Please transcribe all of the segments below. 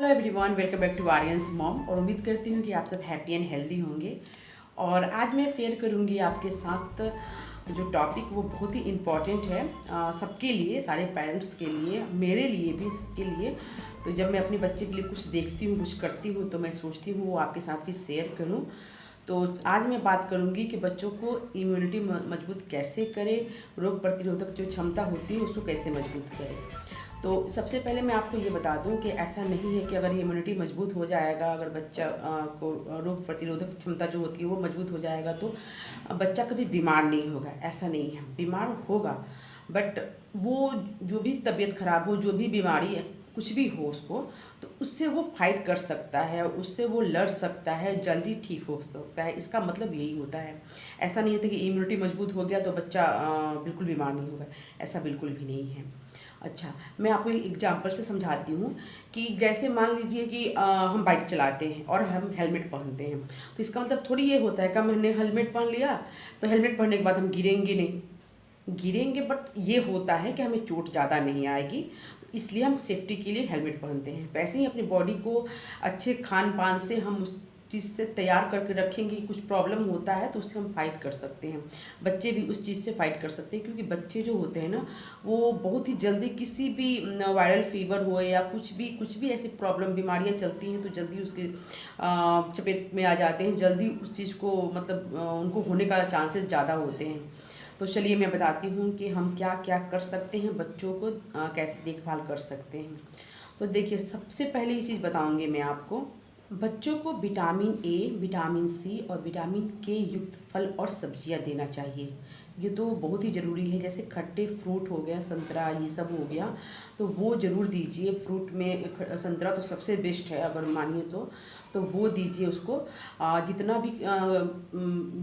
Everyone, welcome back to Aryan's mom. और उम्मीद करती हूँ कि आप सब हैप्पी एंड हेल्दी होंगे। और आज मैं शेयर करूँगी आपके साथ जो टॉपिक वो बहुत ही इम्पॉर्टेंट है सबके लिए, सारे पेरेंट्स के लिए, मेरे लिए भी, सबके लिए। तो जब मैं अपने बच्चे के लिए कुछ देखती हूँ, कुछ करती हूँ, तो मैं सोचती हूँ वो आपके साथ भी शेयर करूँ। तो आज मैं बात करूँगी कि बच्चों को इम्यूनिटी मजबूत कैसे करें, रोग प्रतिरोधक जो क्षमता होती है उसको कैसे मजबूत करें। तो सबसे पहले मैं आपको ये बता दूं कि ऐसा नहीं है कि अगर इम्यूनिटी मजबूत हो जाएगा, अगर बच्चा को रोग प्रतिरोधक क्षमता जो होती है वो मजबूत हो जाएगा तो बच्चा कभी बीमार नहीं होगा। ऐसा नहीं है, बीमार होगा बट वो जो भी तबीयत खराब हो, जो भी बीमारी कुछ भी हो उसको, तो उससे वो फाइट कर सकता है, उससे वो लड़ सकता है, जल्दी ठीक हो सकता है। इसका मतलब यही होता है। ऐसा नहीं होता कि इम्यूनिटी मजबूत हो गया तो बच्चा बिल्कुल बीमार नहीं होगा, ऐसा बिल्कुल भी नहीं है। अच्छा, मैं आपको एक एग्जांपल से समझाती हूँ कि जैसे मान लीजिए कि हम बाइक चलाते हैं और हम हेलमेट पहनते हैं, तो इसका मतलब थोड़ी ये होता है कि हमने हेलमेट पहन लिया तो हेलमेट पहनने के बाद हम गिरेंगे नहीं, गिरेंगे बट ये होता है कि हमें चोट ज़्यादा नहीं आएगी, तो इसलिए हम सेफ्टी के लिए हेलमेट पहनते हैं। वैसे ही अपनी बॉडी को अच्छे खान पान से हम उस चीज़ से तैयार करके रखेंगे, कुछ प्रॉब्लम होता है तो उससे हम फाइट कर सकते हैं। बच्चे भी उस चीज़ से फाइट कर सकते हैं, क्योंकि बच्चे जो होते हैं ना वो बहुत ही जल्दी किसी भी वायरल फीवर हो या कुछ भी ऐसी प्रॉब्लम बीमारियां चलती हैं तो जल्दी उसके चपेट में आ जाते हैं, जल्दी उस चीज़ को मतलब उनको होने का चांसेस ज़्यादा होते हैं। तो चलिए मैं बताती हूँ कि हम क्या क्या कर सकते हैं, बच्चों को कैसे देखभाल कर सकते हैं। तो देखिए, सबसे पहले ये चीज़ बताऊँगी मैं आपको, बच्चों को विटामिन ए, विटामिन सी और विटामिन के युक्त फल और सब्जियां देना चाहिए। ये तो बहुत ही ज़रूरी है। जैसे खट्टे फ्रूट हो गया, संतरा, ये सब हो गया, तो वो ज़रूर दीजिए। फ्रूट में संतरा तो सबसे बेस्ट है अगर मानिए तो वो दीजिए उसको। जितना भी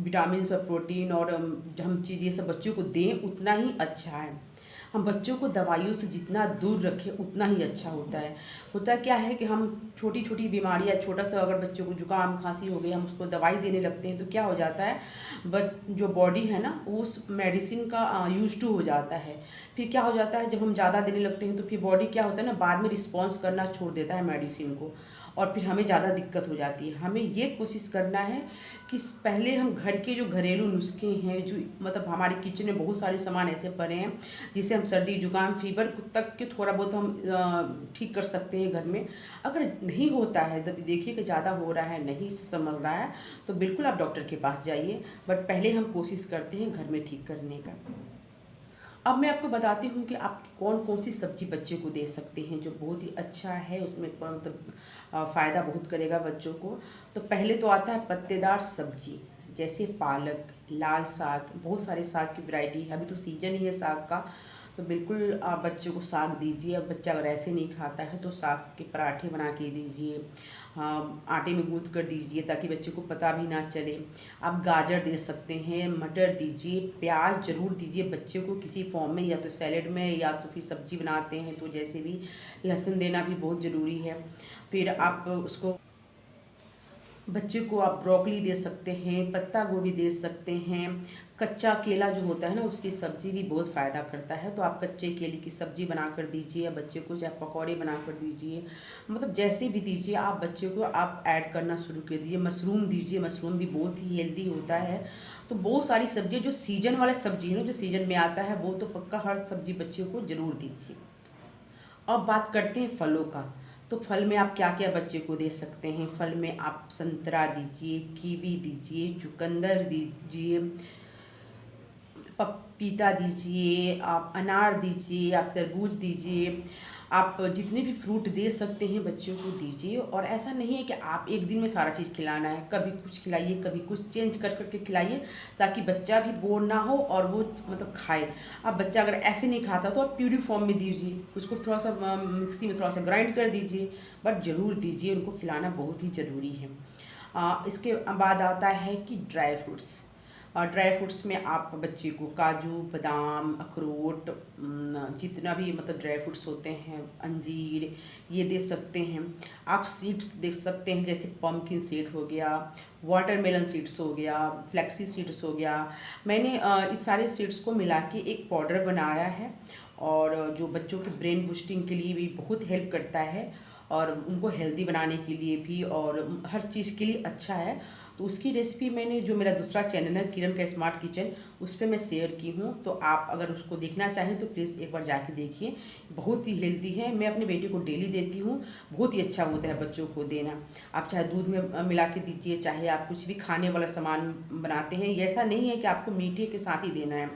विटामिन और प्रोटीन और हम चीज़ ये सब बच्चों को दें उतना ही अच्छा है। हम बच्चों को दवाइयों से जितना दूर रखें उतना ही अच्छा होता है। होता क्या है कि हम छोटी छोटी बीमारियाँ, छोटा सा अगर बच्चों को जुकाम खांसी हो गई, हम उसको दवाई देने लगते हैं तो क्या हो जाता है, जो बॉडी है ना वो उस मेडिसिन का यूज टू हो जाता है। फिर क्या हो जाता है, जब हम ज़्यादा देने लगते हैं तो फिर बॉडी क्या होता है ना, बाद में रिस्पॉन्स करना छोड़ देता है मेडिसिन को, और फिर हमें ज़्यादा दिक्कत हो जाती है। हमें ये कोशिश करना है कि पहले हम घर के जो घरेलू नुस्खे हैं, जो मतलब हमारे किचन में बहुत सारे सामान ऐसे पड़े हैं जिसे हम सर्दी जुकाम फीवर तक के थोड़ा बहुत हम ठीक कर सकते हैं घर में। अगर नहीं होता है, देखिए कि ज़्यादा हो रहा है, नहीं संभल रहा है, तो बिल्कुल आप डॉक्टर के पास जाइए, बट पहले हम कोशिश करते हैं घर में ठीक करने का। अब मैं आपको बताती हूँ कि आप कौन कौन सी सब्जी बच्चे को दे सकते हैं जो बहुत ही अच्छा है, उसमें मतलब फ़ायदा बहुत करेगा बच्चों को। तो पहले तो आता है पत्तेदार सब्जी, जैसे पालक, लाल साग, बहुत सारे साग की वैरायटी है। अभी तो सीजन ही है साग का, तो बिल्कुल आप बच्चों को साग दीजिए। अब बच्चा अगर ऐसे नहीं खाता है तो साग के पराठे बना के दीजिए, हाँ, आटे में गूँथ कर दीजिए ताकि बच्चे को पता भी ना चले। आप गाजर दे सकते हैं, मटर दीजिए, प्याज ज़रूर दीजिए बच्चे को किसी फॉर्म में, या तो सैलेड में या तो फिर सब्जी बनाते हैं तो जैसे भी। लहसुन देना भी बहुत ज़रूरी है। फिर आप उसको, बच्चे को आप ब्रोकली दे सकते हैं, पत्ता गोभी दे सकते हैं। कच्चा केला जो होता है ना उसकी सब्ज़ी भी बहुत फ़ायदा करता है, तो आप कच्चे केले की सब्ज़ी बना कर दीजिए बच्चे को, चाहे पकौड़े बना कर दीजिए, मतलब जैसे भी दीजिए आप बच्चे को, आप ऐड करना शुरू कर दीजिए। मशरूम दीजिए, मशरूम भी बहुत ही हेल्दी होता है। तो बहुत सारी सब्ज़ी जो सीजन वाले सब्ज़ी है ना, जो सीजन में आता है, वो तो पक्का हर सब्ज़ी बच्चे को ज़रूर दीजिए। अब बात करते हैं फलों का। तो फल में आप क्या क्या बच्चे को दे सकते हैं। फल में आप संतरा दीजिए, कीवी दीजिए, चुकंदर दीजिए, पपीता दीजिए, आप अनार दीजिए, आप तरबूज दीजिए। आप जितने भी फ्रूट दे सकते हैं बच्चों को दीजिए। और ऐसा नहीं है कि आप एक दिन में सारा चीज़ खिलाना है, कभी कुछ खिलाइए, कभी कुछ चेंज कर करके खिलाइए, ताकि बच्चा भी बोर ना हो और वो मतलब खाए। अब बच्चा अगर ऐसे नहीं खाता तो आप प्यूरी फॉर्म में दीजिए, उसको थोड़ा सा मिक्सी में थोड़ा सा ग्राइंड कर दीजिए, बट ज़रूर दीजिए, उनको खिलाना बहुत ही ज़रूरी है। इसके बाद आता है कि ड्राई फ्रूट्स। और ड्राई फ्रूट्स में आप बच्चे को काजू, बादाम, अखरोट, जितना भी मतलब ड्राई फ्रूट्स होते हैं, अंजीर, ये दे सकते हैं। आप सीड्स दे सकते हैं, जैसे पम्पकिन सीड हो गया, वाटरमेलन सीड्स हो गया, फ्लैक्सी सीड्स हो गया। मैंने इस सारे सीड्स को मिला के एक पाउडर बनाया है, और जो बच्चों के ब्रेन बूस्टिंग के लिए भी बहुत हेल्प करता है। और उनको हेल्दी बनाने के लिए भी और हर चीज़ के लिए अच्छा है। तो उसकी रेसिपी मैंने जो मेरा दूसरा चैनल है किरण का स्मार्ट किचन, उस पर मैं शेयर की हूँ। तो आप अगर उसको देखना चाहें तो प्लीज़ एक बार जाके देखिए, बहुत ही हेल्दी है। मैं अपने बेटे को डेली देती हूँ, बहुत ही अच्छा होता है बच्चों को देना। आप चाहे दूध में मिला के दीजिए, चाहे आप कुछ भी खाने वाला सामान बनाते हैं, ऐसा नहीं है कि आपको मीठे के साथ ही देना है।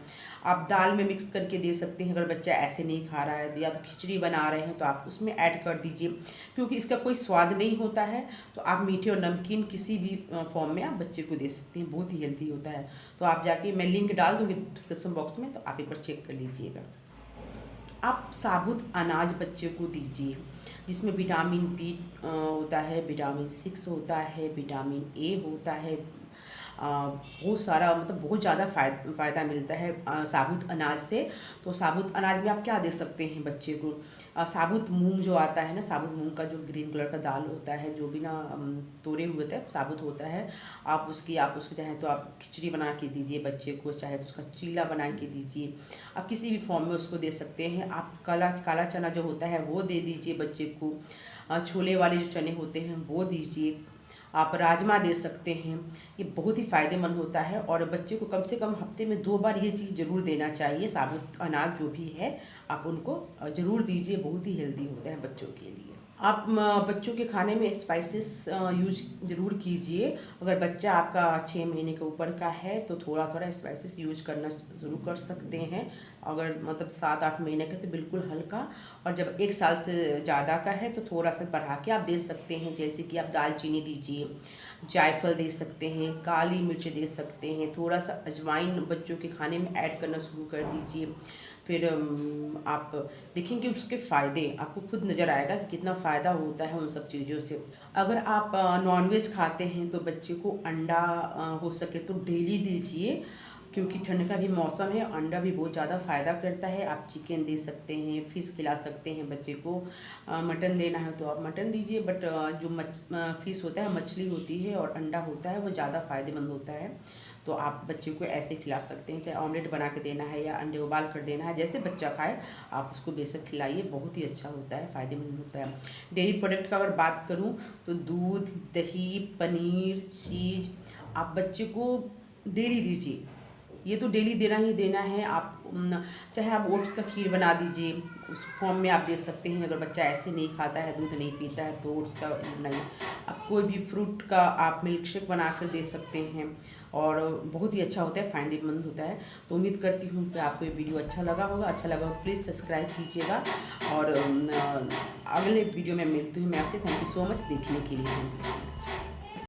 आप दाल में मिक्स करके दे सकते हैं, अगर बच्चा ऐसे नहीं खा रहा है, या तो खिचड़ी बना रहे हैं तो आप उसमें ऐड कर दीजिए, क्योंकि इसका कोई स्वाद नहीं होता है। तो आप मीठे और नमकीन किसी भी फॉर्म में आप बच्चे को दे सकते हैं, बहुत ही हेल्दी होता है। तो आप जाके, मैं लिंक डाल दूँगी डिस्क्रिप्शन बॉक्स में, तो आप एक बार चेक कर लीजिएगा। आप साबुत अनाज बच्चे को दीजिए, जिसमें विटामिन बी होता है, विटामिन 6 होता है, विटामिन ए होता है, बहुत सारा, मतलब बहुत ज़्यादा फ़ायदा मिलता है साबुत अनाज से। तो साबुत अनाज में आप क्या दे सकते हैं बच्चे को? साबुत मूंग जो आता है ना, साबुत मूंग का जो ग्रीन कलर का दाल होता है, जो बिना तोड़े हुए थे साबुत होता है, आप उसको चाहें तो आप खिचड़ी बना के दीजिए बच्चे को, चाहे तो उसका चीला बना के दीजिए, आप किसी भी फॉर्म में उसको दे सकते हैं। आप काला चना जो होता है वो दे दीजिए बच्चे को, छोले वाले जो चने होते हैं वो दीजिए, आप राजमा दे सकते हैं। ये बहुत ही फ़ायदेमंद होता है, और बच्चे को कम से कम हफ्ते में 2 बार ये चीज़ ज़रूर देना चाहिए। साबुत अनाज जो भी है आप उनको ज़रूर दीजिए, बहुत ही हेल्दी होता है बच्चों के लिए। आप बच्चों के खाने में स्पाइसेस यूज ज़रूर कीजिए। अगर बच्चा आपका 6 महीने के ऊपर का है तो थोड़ा थोड़ा स्पाइसेस यूज करना शुरू कर सकते हैं। अगर मतलब 7-8 महीने का तो बिल्कुल हल्का, और जब 1 साल से ज़्यादा का है तो थोड़ा सा बढ़ा के आप दे सकते हैं। जैसे कि आप दालचीनी दीजिए, जायफल दे सकते हैं, काली मिर्च दे सकते हैं, थोड़ा सा अजवाइन बच्चों के खाने में ऐड करना शुरू कर दीजिए। फिर आप देखेंगे उसके फ़ायदे, आपको खुद नज़र आएगा कि कितना फ़ायदा होता है उन सब चीज़ों से। अगर आप नॉनवेज खाते हैं तो बच्चे को अंडा हो सके तो डेली दीजिए, क्योंकि ठंड का भी मौसम है, अंडा भी बहुत ज़्यादा फ़ायदा करता है। आप चिकन दे सकते हैं, फ़िश खिला सकते हैं बच्चे को, मटन देना है तो आप मटन दीजिए, बट जो फ़िश होता है, मछली होती है, और अंडा होता है वो ज़्यादा फ़ायदेमंद होता है। तो आप बच्चे को ऐसे खिला सकते हैं, चाहे ऑमलेट बना के देना है या अंडे उबाल कर देना है, जैसे बच्चा खाए आप उसको बेशक खिलाइए, बहुत ही अच्छा होता है, फ़ायदेमंद होता है। डेयरी प्रोडक्ट का अगर बात करूँ तो दूध, दही, पनीर, चीज़ आप बच्चे को डेली दीजिए। ये तो डेली देना ही देना है। आप चाहे आप ओट्स का खीर बना दीजिए, उस फॉर्म में आप दे सकते हैं। अगर बच्चा ऐसे नहीं खाता है, दूध नहीं पीता है, तो ओट्स का बनाइए। आप कोई भी फ्रूट का आप मिल्क शेक बना कर दे सकते हैं, और बहुत ही अच्छा होता है, फ़ायदेमंद होता है। तो उम्मीद करती हूँ कि आपको ये वीडियो अच्छा लगा होगा। अच्छा लगा हो तो प्लीज़ सब्सक्राइब कीजिएगा, और अगले वीडियो में मिलती हूँ मैं आपसे। थैंक यू सो मच देखने के लिए।